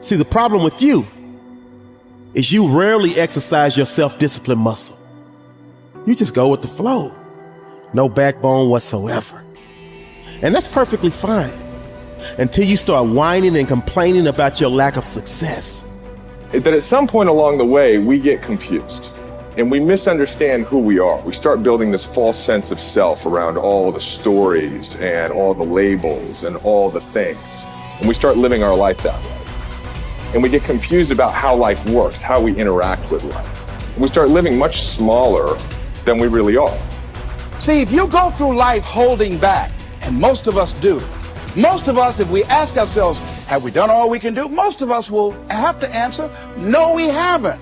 See, the problem with you is you rarely exercise your self-discipline muscle. You just go with the flow. No backbone whatsoever. And that's perfectly fine until you start whining and complaining about your lack of success. That at some point along the way, we get confused and we misunderstand who we are. We start building this false sense of self around all the stories and all the labels and all the things. And we start living our life that way. And we get confused about how life works, how we interact with life. And we start living much smaller than we really are. See, if you go through life holding back, and most of us do, most of us, if we ask ourselves, have we done all we can do? Most of us will have to answer, no, we haven't.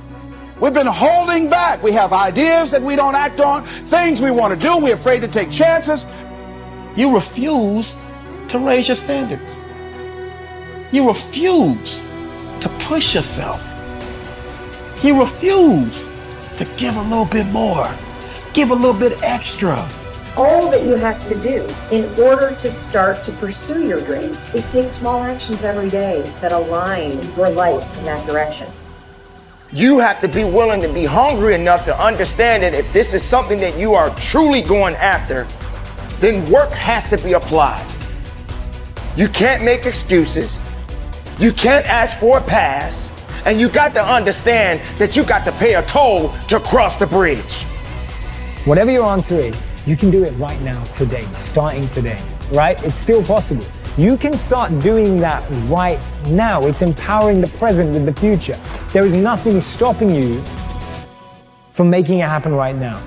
We've been holding back. We have ideas that we don't act on, things we want to do. We're afraid to take chances. You refuse to raise your standards. You refuse to push yourself. You refuse to give a little bit more, give a little bit extra. All that you have to do in order to start to pursue your dreams is take small actions every day that align your life in that direction. You have to be willing to be hungry enough to understand that if this is something that you are truly going after, then work has to be applied. You can't make excuses. You can't ask for a pass. And you got to understand that you got to pay a toll to cross the bridge. Whatever your answer is, you can do it right now, today, starting today, right? It's still possible. You can start doing that right now. It's empowering the present with the future. There is nothing stopping you from making it happen right now.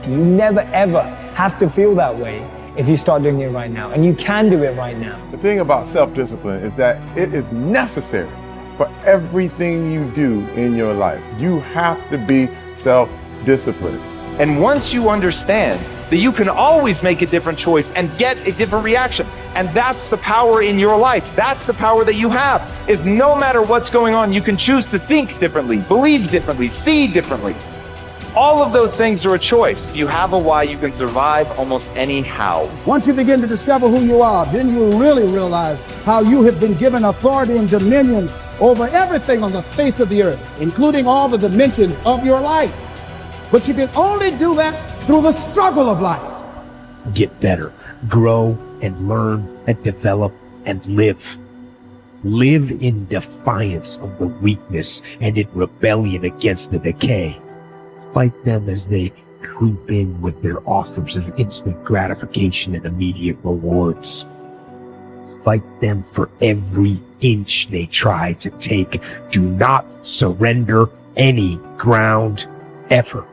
You never ever have to feel that way if you start doing it right now. And you can do it right now. The thing about self-discipline is that it is necessary for everything you do in your life. You have to be self-disciplined. And once you understand that you can always make a different choice and get a different reaction, and that's the power in your life. That's the power that you have, is no matter what's going on, you can choose to think differently, believe differently, see differently. All of those things are a choice. If you have a why, you can survive almost any how. Once you begin to discover who you are, then you really realize how you have been given authority and dominion over everything on the face of the earth, including all the dimensions of your life. But you can only do that through the struggle of life. Get better, grow and learn and develop and live. Live in defiance of the weakness and in rebellion against the decay. Fight them as they creep in with their offers of instant gratification and immediate rewards. Fight them for every inch they try to take. Do not surrender any ground ever.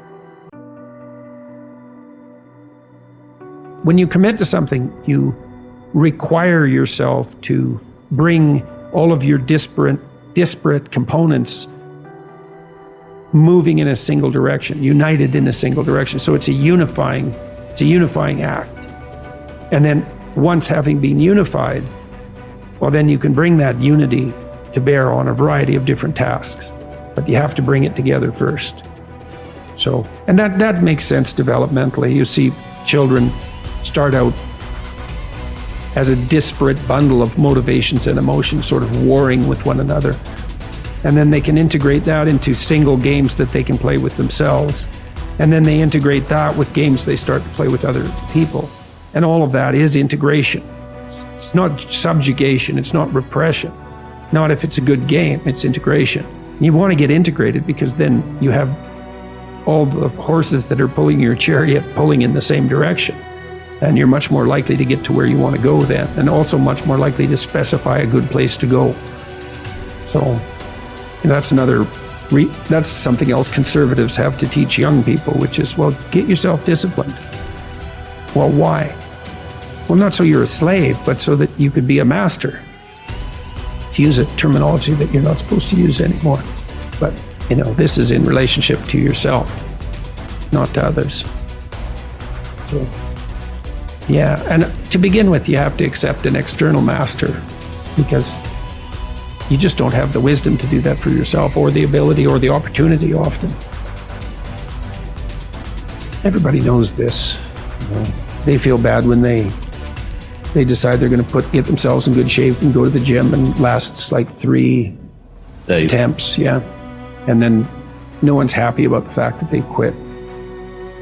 When you commit to something, you require yourself to bring all of your disparate components moving in a single direction, united in a single direction. So it's a unifying act. And then once having been unified, well, then you can bring that unity to bear on a variety of different tasks. But you have to bring it together first. So, and that makes sense developmentally. You see children start out as a disparate bundle of motivations and emotions sort of warring with one another. And then they can integrate that into single games that they can play with themselves. And then they integrate that with games they start to play with other people. And all of that is integration. It's not subjugation, it's not repression. Not if it's a good game, it's integration. You want to get integrated because then you have all the horses that are pulling your chariot pulling in the same direction. And you're much more likely to get to where you want to go then, and also much more likely to specify a good place to go. So that's that's something else conservatives have to teach young people, which is, well, get yourself disciplined. Well, why? Well, not so you're a slave, but so that you could be a master. To use a terminology that you're not supposed to use anymore. But, this is in relationship to yourself, not to others. So, yeah, and to begin with, you have to accept an external master because you just don't have the wisdom to do that for yourself, or the ability or the opportunity often. Everybody knows this. They feel bad when they decide they're going to get themselves in good shape and go to the gym, and lasts like 3 attempts, yeah. And then no one's happy about the fact that they quit.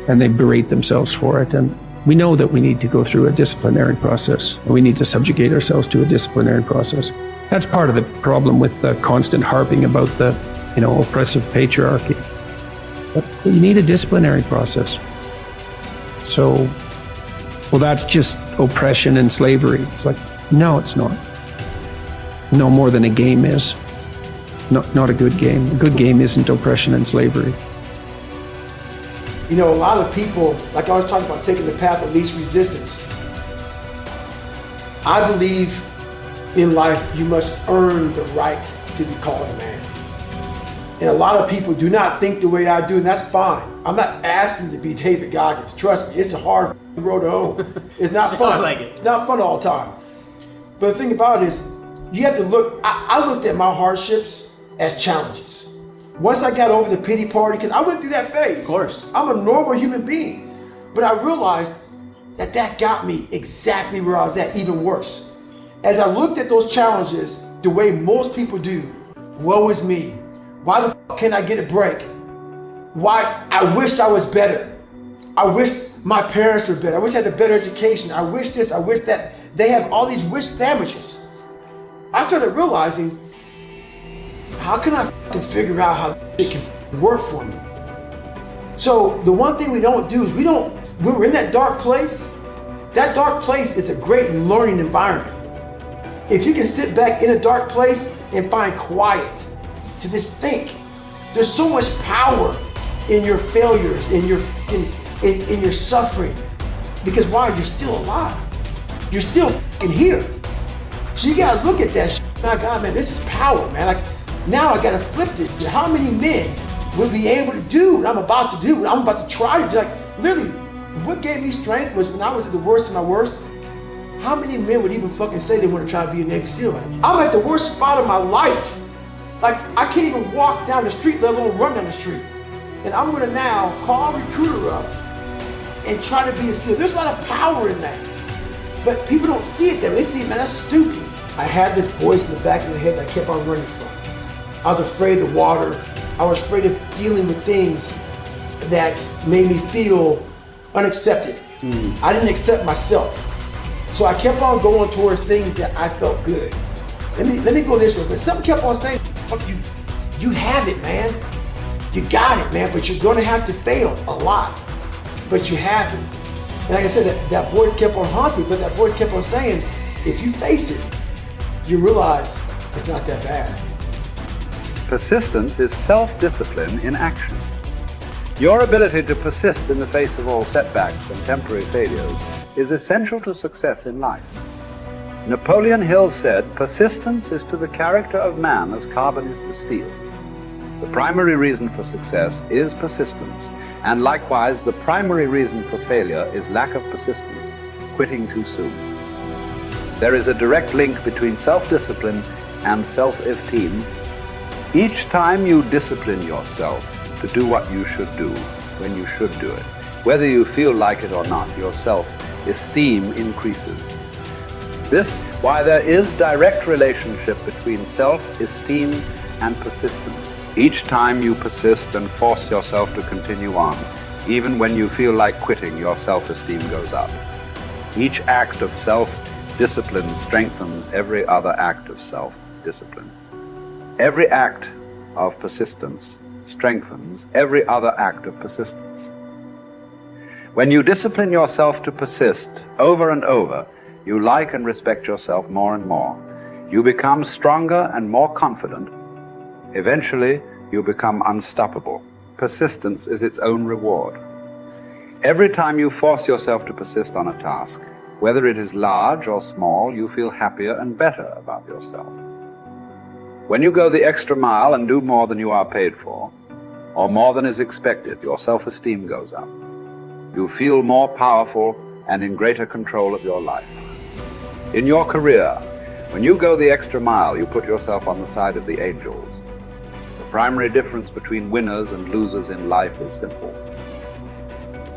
And they berate themselves for it. And we know that we need to go through a disciplinary process. And we need to subjugate ourselves to a disciplinary process. That's part of the problem with the constant harping about the, oppressive patriarchy. But you need a disciplinary process. So, well, that's just oppression and slavery. It's like, no, it's not. No more than a game is. Not a good game. A good game isn't oppression and slavery. A lot of people, like I was talking about, taking the path of least resistance. I believe in life you must earn the right to be called a man. And a lot of people do not think the way I do, and that's fine. I'm not asking you to be David Goggins. Trust me, it's a hard road to hoe. It's not fun. Like it. It's not fun all the time. But the thing about it is, you have to look, I looked at my hardships as challenges. Once I got over the pity party, because I went through that phase. Of course. I'm a normal human being. But I realized that got me exactly where I was at, even worse. As I looked at those challenges, the way most people do, woe is me. Why the fuck can't I get a break? Why? I wish I was better. I wish my parents were better. I wish I had a better education. I wish this, I wish that. They have all these wish sandwiches. I started realizing, how can I figure out how it can work for me? So the one thing we don't do is when we're in that dark place is a great learning environment. If you can sit back in a dark place and find quiet to just think, there's so much power in your failures, in your suffering. Because why? You're still alive. You're still here. So you gotta look at that shit. My God, man, this is power, man. Like, now I gotta flip this. How many men will be able to do what I'm about to do, what I'm about to try to do? Like, literally, what gave me strength was when I was at the worst of my worst. How many men would even fucking say they want to try to be a Navy SEAL? I'm at the worst spot of my life. Like, I can't even walk down the street, let alone run down the street. And I'm gonna now call a recruiter up and try to be a SEAL. There's a lot of power in that. But people don't see it that way. They see, man, that's stupid. I had this voice in the back of my head that I kept on running from. I was afraid of water. I was afraid of dealing with things that made me feel unaccepted. I didn't accept myself. So I kept on going towards things that I felt good. Let me go this way. But something kept on saying, fuck you, you have it, man. You got it, man, but you're gonna have to fail a lot. But you have it. And like I said, that voice kept on haunting me, but that voice kept on saying, if you face it, you realize it's not that bad. Persistence is self-discipline in action. Your ability to persist in the face of all setbacks and temporary failures is essential to success in life. Napoleon Hill said, persistence is to the character of man as carbon is to steel. The primary reason for success is persistence, and likewise the primary reason for failure is lack of persistence, quitting too soon. There is a direct link between self-discipline and self-esteem. Each time you discipline yourself to do what you should do when you should do it, whether you feel like it or not, your self-esteem increases. This, why there is direct relationship between self-esteem and persistence. Each time you persist and force yourself to continue on, even when you feel like quitting, your self-esteem goes up. Each act of self-discipline strengthens every other act of self-discipline. Every act of persistence strengthens every other act of persistence. When you discipline yourself to persist over and over, you like and respect yourself more and more. You become stronger and more confident. Eventually, you become unstoppable. Persistence is its own reward. Every time you force yourself to persist on a task, whether it is large or small, you feel happier and better about yourself. When you go the extra mile and do more than you are paid for, or more than is expected, your self-esteem goes up. You feel more powerful and in greater control of your life. In your career, when you go the extra mile, you put yourself on the side of the angels. The primary difference between winners and losers in life is simple.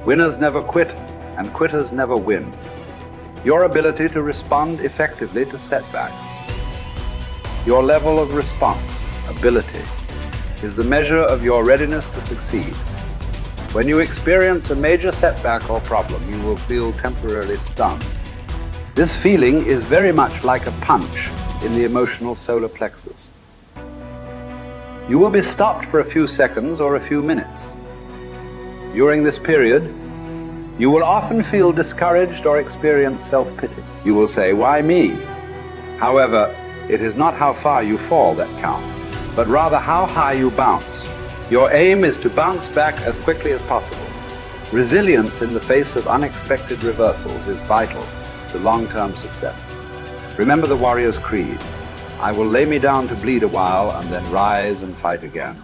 Winners never quit, and quitters never win. Your ability to respond effectively to setbacks, your level of response ability, is the measure of your readiness to succeed. When you experience a major setback or problem, you will feel temporarily stunned. This feeling is very much like a punch in the emotional solar plexus. You will be stopped for a few seconds or a few minutes. During this period, you will often feel discouraged or experience self-pity. You will say, "Why me?" However, it is not how far you fall that counts, but rather how high you bounce. Your aim is to bounce back as quickly as possible. Resilience in the face of unexpected reversals is vital to long-term success. Remember the warrior's creed: I will lay me down to bleed a while and then rise and fight again.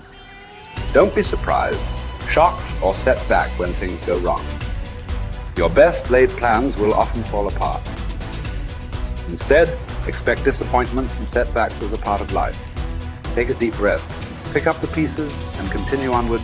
Don't be surprised, shocked, or set back when things go wrong. Your best laid plans will often fall apart. Instead, expect disappointments and setbacks as a part of life. Take a deep breath, pick up the pieces, and continue onward